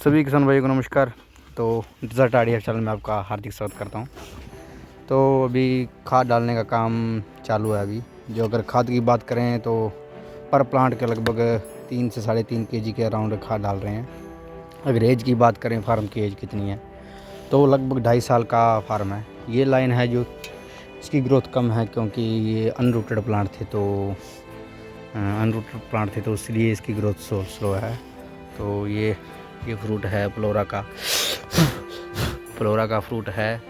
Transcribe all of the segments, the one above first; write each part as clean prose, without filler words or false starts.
सभी किसान भाइयों को नमस्कार। तो डिज़र्ट आइडिया चैनल में आपका हार्दिक स्वागत करता हूं। तो अभी खाद डालने का काम चालू है। अभी जो अगर खाद की बात करें तो पर प्लांट के लगभग 3 से 3.5 kg के अराउंड खाद डाल रहे हैं। अगर एज की बात करें, फार्म की एज कितनी है, तो लगभग 2.5 साल का फार्म है। ये लाइन है जो इसकी ग्रोथ कम है क्योंकि ये अनरूटेड प्लांट थे, तो इसलिए इसकी ग्रोथ स्लो है। तो ये फ्रूट है फ्लोरा का फ्रूट है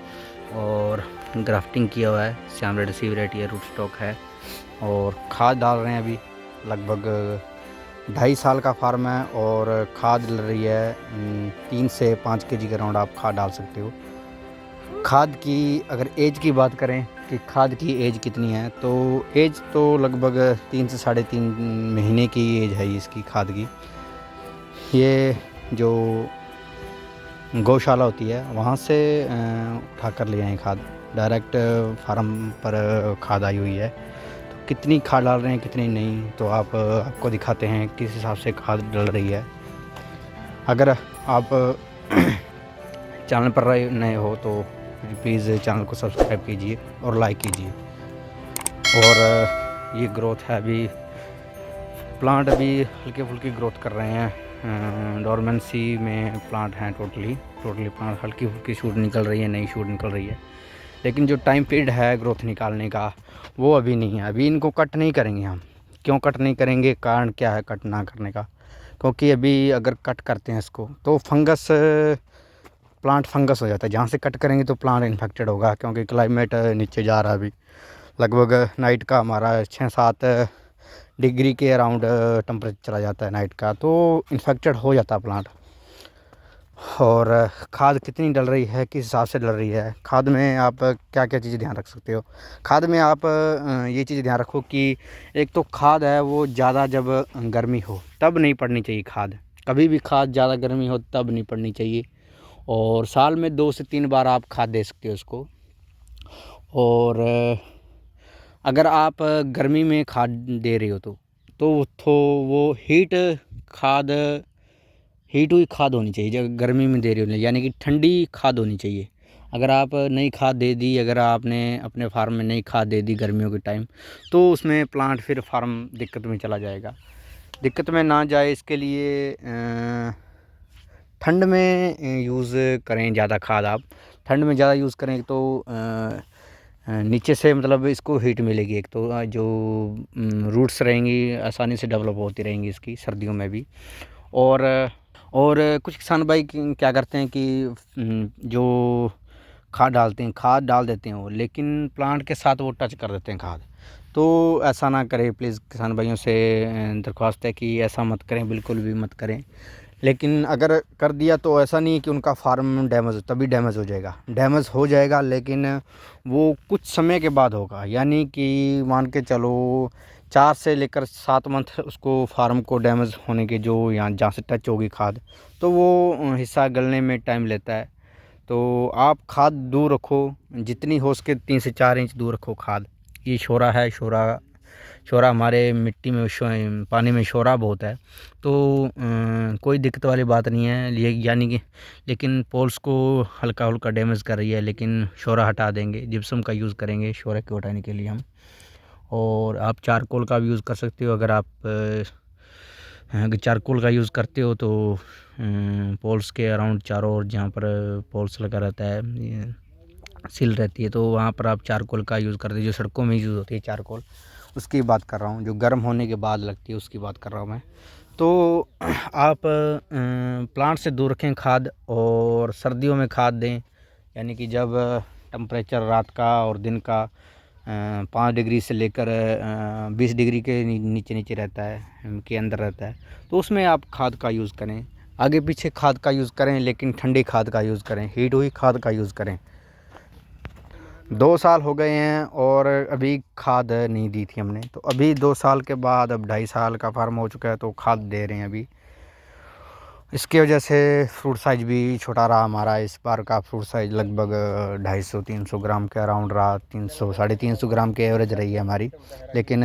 और ग्राफ्टिंग किया हुआ है। श्याम रेड सी वैरायटी है, रूट स्टॉक है। और खाद डाल रहे हैं अभी। लगभग 2.5 साल का फार्म है और खाद डल रही है 3 से 5 kg के राउंड आप खाद डाल सकते हो। खाद की अगर एज की बात करें कि खाद की एज कितनी है, तो एज तो लगभग 3 से 3.5 महीने की एज है इसकी खाद की। ये जो गौशाला होती है वहाँ से उठा कर ले आए खाद। डायरेक्ट फार्म पर खाद आई हुई है। तो कितनी खाद डाल रहे हैं कितनी नहीं, तो आपको दिखाते हैं किस हिसाब से खाद डल रही है। अगर आप चैनल पर नए हो तो प्लीज़ चैनल को सब्सक्राइब कीजिए और लाइक कीजिए। और ये ग्रोथ है, अभी प्लांट अभी हल्के फुल्की ग्रोथ कर रहे हैं। डोरमेंसी में प्लांट हैं टोटली प्लांट हल्की फुल्की शूट निकल रही है, नई शूट निकल रही है। लेकिन जो टाइम पीरियड है ग्रोथ निकालने का वो अभी नहीं है। अभी इनको कट नहीं करेंगे हम। क्यों कट नहीं करेंगे, कारण क्या है कट ना करने का? क्योंकि अभी अगर कट करते हैं इसको तो प्लांट फंगस हो जाता है। जहाँ से कट करेंगे तो प्लांट इन्फेक्टेड होगा, क्योंकि क्लाइमेट नीचे जा रहा है। अभी लगभग नाइट का हमारा 6-7 डिग्री के अराउंड टेम्परेचर चला जाता है नाइट का, तो इन्फेक्टेड हो जाता है प्लांट। और खाद कितनी डल रही है, किस हिसाब से डल रही है, खाद में आप क्या क्या चीज़ें ध्यान रख सकते हो? खाद में आप ये चीज़ ध्यान रखो कि एक तो खाद है वो ज़्यादा जब गर्मी हो तब नहीं पड़नी चाहिए खाद। कभी भी खाद ज़्यादा गर्मी हो तब नहीं पड़नी चाहिए। और साल में 2 से 3 बार आप खाद दे सकते हो उसको। और अगर आप गर्मी में खाद दे रहे हो तो वो हीट हुई खाद होनी चाहिए। जब गर्मी में दे रहे हो यानी कि ठंडी खाद होनी चाहिए। अगर आप नई खाद दे दी, अगर आपने अपने फार्म में नई खाद दे दी गर्मियों के टाइम, तो उसमें प्लांट फिर फार्म दिक्कत में चला जाएगा। दिक्कत में ना जाए इसके लिए ठंड में यूज़ करें ज़्यादा खाद। आप ठंड में ज़्यादा यूज़ करें तो नीचे से मतलब इसको हीट मिलेगी। एक तो जो रूट्स रहेंगी आसानी से डेवलप होती रहेंगी इसकी सर्दियों में भी। और कुछ किसान भाई क्या करते हैं कि जो खाद डाल देते हैं वो, लेकिन प्लांट के साथ वो टच कर देते हैं खाद। तो ऐसा ना करें प्लीज़। किसान भाइयों से दरख्वास्त है कि ऐसा मत करें, बिल्कुल भी मत करें। लेकिन अगर कर दिया तो ऐसा नहीं है कि उनका फार्म तभी डैमेज हो जाएगा, लेकिन वो कुछ समय के बाद होगा। यानी कि मान के चलो 4 से लेकर 7 मंथ उसको फार्म को डैमेज होने के, जो यहाँ जहाँ से टच होगी खाद, तो वो हिस्सा गलने में टाइम लेता है। तो आप खाद दूर रखो, जितनी हो सके 3 से 4 इंच दूर रखो खाद। ये शोरा है, शोरा हमारे मिट्टी में पानी में शोरा बहुत है, तो कोई दिक्कत वाली बात नहीं है। यानी कि लेकिन पोल्स को हल्का डैमेज कर रही है, लेकिन शोरा हटा देंगे। जिप्सम का यूज़ करेंगे शोरा को हटाने के लिए हम। और आप चारकोल का भी यूज़ कर सकते हो। अगर आप चारकोल का यूज़ करते हो तो पोल्स के अराउंड चारों ओर जहाँ पर पोल्स लगा रहता है, सील रहती है, तो वहाँ पर आप चारकोल का यूज़ करते हो। जो सड़कों में यूज़ होती है चारकोल, उसकी बात कर रहा हूँ। जो गर्म होने के बाद लगती है उसकी बात कर रहा हूँ मैं। तो आप प्लांट से दूर रखें खाद, और सर्दियों में खाद दें। यानी कि जब टेम्परेचर रात का और दिन का 5 डिग्री से लेकर 20 डिग्री के नीचे रहता है, के अंदर रहता है, तो उसमें आप खाद का यूज़ करें। आगे पीछे खाद का यूज़ करें, लेकिन ठंडी खाद का यूज़ करें, हीट हुई खाद का यूज़ करें। 2 साल हो गए हैं और अभी खाद नहीं दी थी हमने, तो अभी 2 साल के बाद अब 2.5 साल का फार्म हो चुका है, तो खाद दे रहे हैं अभी। इसकी वजह से फ्रूट साइज़ भी छोटा रहा हमारा। इस बार का फ्रूट साइज़ लगभग 250-300 ग्राम के अराउंड रहा। 300 350 ग्राम के एवरेज रही है हमारी। लेकिन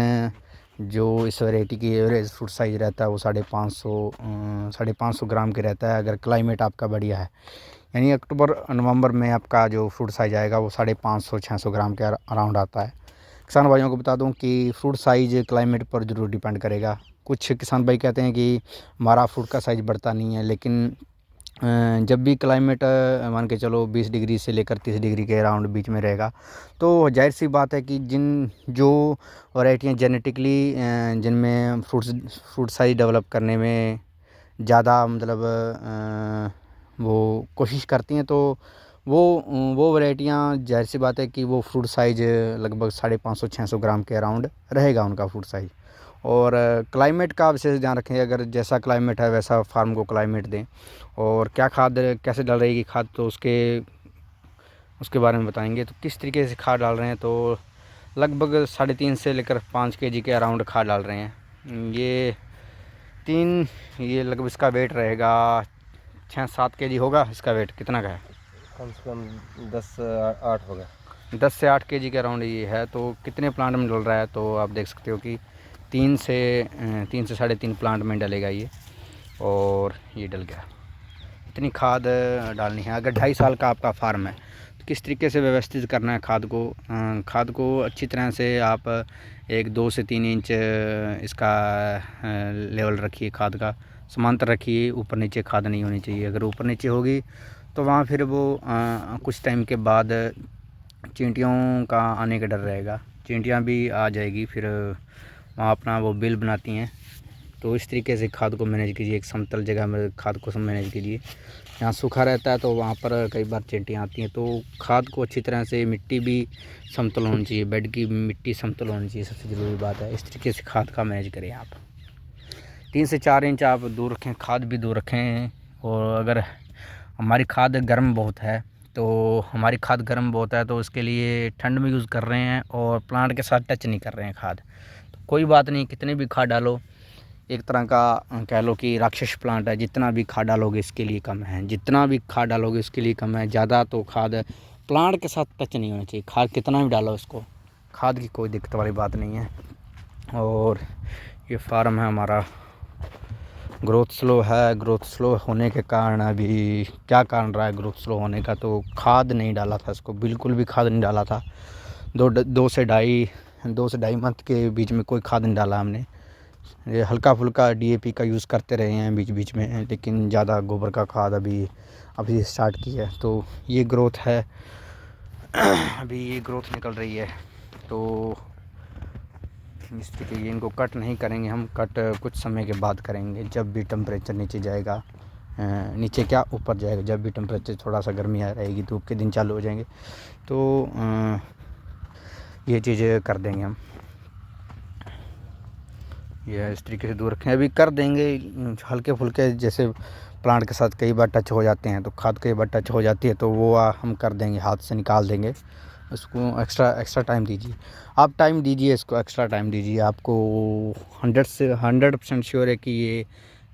जो इस वैरायटी की एवरेज फ्रूट साइज़ रहता है वो 550 ग्राम के रहता है, अगर क्लाइमेट आपका बढ़िया है। यानी अक्टूबर नवंबर में आपका जो फ्रूट साइज़ आएगा वो 550-600 ग्राम के अराउंड आता है। किसान भाइयों को बता दूं कि फ्रूट साइज़ क्लाइमेट पर ज़रूर डिपेंड करेगा। कुछ किसान भाई कहते हैं कि हमारा फ्रूट का साइज़ बढ़ता नहीं है, लेकिन जब भी क्लाइमेट मान के चलो 20 डिग्री से लेकर 30 डिग्री के अराउंड बीच में रहेगा, तो ज़ाहिर सी बात है कि जो वैरायटियाँ जेनेटिकली जिनमें फ्रूट साइज़ डेवलप करने में ज़्यादा मतलब वो कोशिश करती हैं, तो वो वैरायटियाँ ज़ाहिर सी बात है कि वो फ्रूट साइज़ लगभग 550-600 ग्राम के अराउंड रहेगा उनका फ्रूट साइज़। और क्लाइमेट का विशेष ध्यान रखें, अगर जैसा क्लाइमेट है वैसा फार्म को क्लाइमेट दें। और क्या खाद कैसे डाल रही है खाद, तो उसके बारे में बताएंगे। तो किस तरीके से खाद डाल रहे हैं, तो लगभग 3.5 से लेकर 5 kg के अराउंड खाद डाल रहे हैं। ये लगभग इसका वेट रहेगा 6-7 kg होगा। इसका वेट कितना का है? कम से कम 10-8 होगा। 10 से 8 kg के अराउंड ये है। तो कितने प्लांट में डल रहा है, तो आप देख सकते हो कि 3 से 3.5 प्लांट में डलेगा ये, और ये डल गया। इतनी खाद डालनी है। अगर 2.5 साल का आपका फार्म है तो किस तरीके से व्यवस्थित करना है खाद को अच्छी तरह से आप 2 से 3 इंच इसका लेवल रखिए, खाद का समांतर रखिए। ऊपर नीचे खाद नहीं होनी चाहिए। अगर ऊपर नीचे होगी तो वहाँ फिर वो कुछ टाइम के बाद चींटियों का आने का डर रहेगा। चींटियाँ भी आ जाएगी, फिर वहाँ अपना वो बिल बनाती हैं। तो इस तरीके से खाद को मैनेज कीजिए। एक समतल जगह में खाद को मैनेज कीजिए। जहाँ सूखा रहता है तो वहाँ पर कई बार चींटियाँ आती हैं। तो खाद को अच्छी तरह से, मिट्टी भी समतल होनी चाहिए, बेड की मिट्टी समतल होनी चाहिए, सबसे ज़रूरी बात है। इस तरीके से खाद का मैनेज करें आप। 3 से 4 इंच आप दूर रखें, खाद भी दूर रखें। और अगर हमारी खाद गर्म बहुत है तो उसके लिए ठंड में यूज़ कर रहे हैं और प्लांट के साथ टच नहीं कर रहे हैं खाद, तो कोई बात नहीं, कितनी भी खाद डालो। एक तरह का कह लो कि राक्षस प्लांट है। जितना भी खाद डालोगे इसके लिए कम है, ज़्यादा तो खाद प्लांट के साथ टच नहीं होनी चाहिए। खाद कितना भी डालो इसको, खाद की कोई दिक्कत वाली बात नहीं है। और ये फार्म है हमारा, ग्रोथ स्लो होने के कारण, अभी क्या कारण रहा है ग्रोथ स्लो होने का, तो खाद नहीं डाला था इसको, बिल्कुल भी खाद नहीं डाला था। 2 से ढाई मंथ के बीच में कोई खाद नहीं डाला हमने। ये हल्का फुल्का DAP का यूज़ करते रहे हैं बीच बीच में, लेकिन ज़्यादा गोबर का खाद अभी स्टार्ट की है। तो ये ग्रोथ है, अभी ये ग्रोथ निकल रही है। तो इस तरीके ये इनको कट नहीं करेंगे हम, कट कुछ समय के बाद करेंगे, जब भी टेम्परेचर नीचे जाएगा, नीचे क्या ऊपर जाएगा, जब भी टेम्परेचर थोड़ा सा गर्मी आ रहेगी, धूप के दिन चालू हो जाएंगे, तो ये चीज़ें कर देंगे हम। ये इस तरीके से दूर रखें, अभी कर देंगे हल्के फुल्के, जैसे प्लांट के साथ कई बार टच हो जाते हैं, तो खाद कई बार टच हो जाती है, तो वो हम कर देंगे, हाथ से निकाल देंगे उसको। एक्स्ट्रा टाइम दीजिए, आप टाइम दीजिए इसको, एक्स्ट्रा टाइम दीजिए। आपको 100% श्योर है कि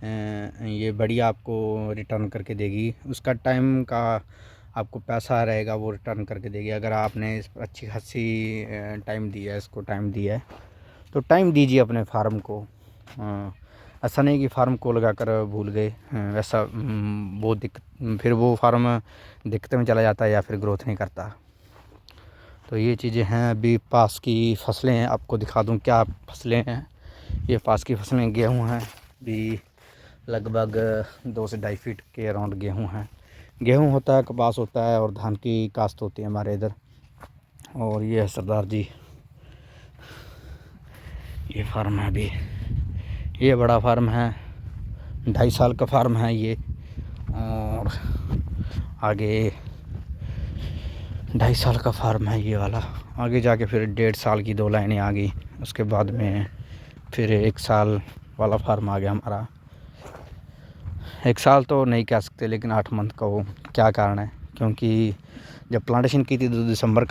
ये बढ़िया आपको रिटर्न करके देगी। उसका टाइम का आपको पैसा रहेगा, वो रिटर्न करके देगी। अगर आपने अच्छी खासी टाइम दिया है, इसको टाइम दिया है, तो टाइम दीजिए अपने फार्म को। ऐसा नहीं कि फार्म को लगा कर भूल गए, वैसा फिर वो फार्म दिक्कत में चला जाता है या फिर ग्रोथ नहीं करता। तो ये चीज़ें हैं। अभी पास की फसलें हैं, आपको दिखा दूं क्या फसलें हैं। ये पास की फसलें गेहूं हैं, भी लगभग 2 से 2.5 फीट के अराउंड गेहूं है। गेहूं होता है, कपास होता है, और धान की काश्त होती है हमारे इधर। और ये है सरदार जी, ये फार्म है। अभी ये बड़ा फार्म है, 2.5 साल का फार्म है ये। और आगे 2.5 साल का फार्म है ये वाला। आगे जाके फिर 1.5 साल की 2 लाइनें आ गई। उसके बाद में फिर 1 साल वाला फार्म आ गया हमारा। 1 साल तो नहीं कह सकते, लेकिन 8 मंथ का हो। क्या कारण है, क्योंकि जब प्लांटेशन की थी तो दिसंबर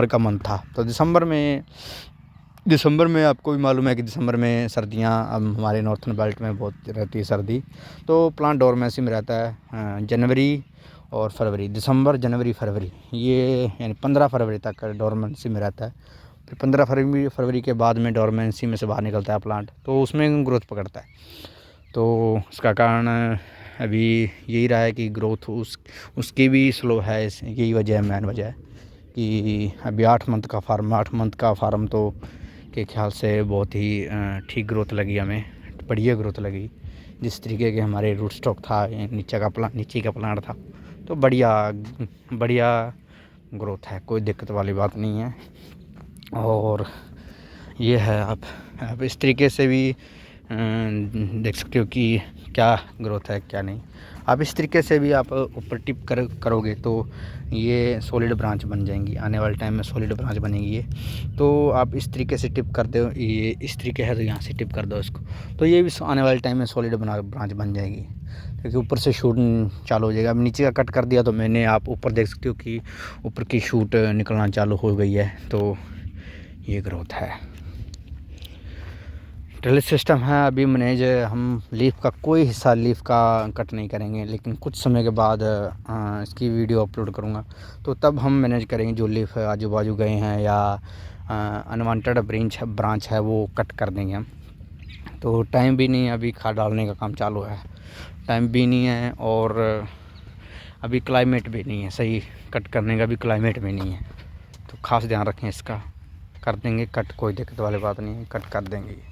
का मंथ था। तो दिसंबर में आपको भी मालूम है कि दिसंबर में सर्दियाँ, अब हमारे नॉर्थन बेल्ट में बहुत रहती है सर्दी, तो प्लांट डोरमेंसी में रहता है। जनवरी और फरवरी, दिसंबर, जनवरी, फरवरी, ये यानी 15 फरवरी तक डोरमेंसी में रहता है। फिर 15 फरवरी के बाद में डोरमेंसी में से बाहर निकलता है प्लांट, तो उसमें ग्रोथ पकड़ता है। तो उसका कारण अभी यही रहा है कि ग्रोथ उसकी भी स्लो है। यही वजह है, मेन वजह है कि अभी 8 मंथ का फार्म तो के ख्याल से बहुत ही ठीक ग्रोथ लगी हमें, बढ़िया ग्रोथ लगी। जिस तरीके के हमारे रूट स्टॉक था, नीचे का प्लांट था, तो बढ़िया ग्रोथ है, कोई दिक्कत वाली बात नहीं है। और ये है, आप इस तरीके से भी देख सकते हो कि क्या ग्रोथ है क्या नहीं। आप इस तरीके से भी आप ऊपर टिप करोगे तो ये सॉलिड ब्रांच बन जाएंगी, आने वाले टाइम में सॉलिड ब्रांच बनेगी ये। तो आप इस तरीके से टिप कर दो, ये इस तरीके है तो यहाँ से टिप कर दो इसको, तो ये भी आने वाले टाइम में सॉलिड ब्रांच बन जाएगी, क्योंकि ऊपर से शूट चालू हो जाएगा। अब नीचे का कट कर दिया तो मैंने, आप ऊपर देख सकते हो कि ऊपर की शूट निकलना चालू हो गई है, तो ये ग्रोथ है। ड्रिल सिस्टम है अभी मैनेज, हम लीफ का कोई हिस्सा लीफ का कट नहीं करेंगे, लेकिन कुछ समय के बाद इसकी वीडियो अपलोड करूँगा, तो तब हम मैनेज करेंगे। जो लीफ आजू बाजू गए हैं या अनवांटेड ब्रांच है वो कट कर देंगे हम। तो टाइम भी नहीं है, अभी खाद डालने का काम चालू है, टाइम भी नहीं है, और अभी क्लाइमेट भी नहीं है सही, कट करने का भी क्लाइमेट भी नहीं है। तो ख़ास ध्यान रखें इसका, कर देंगे कट, कोई दिक्कत वाली बात नहीं है, कट कर देंगे।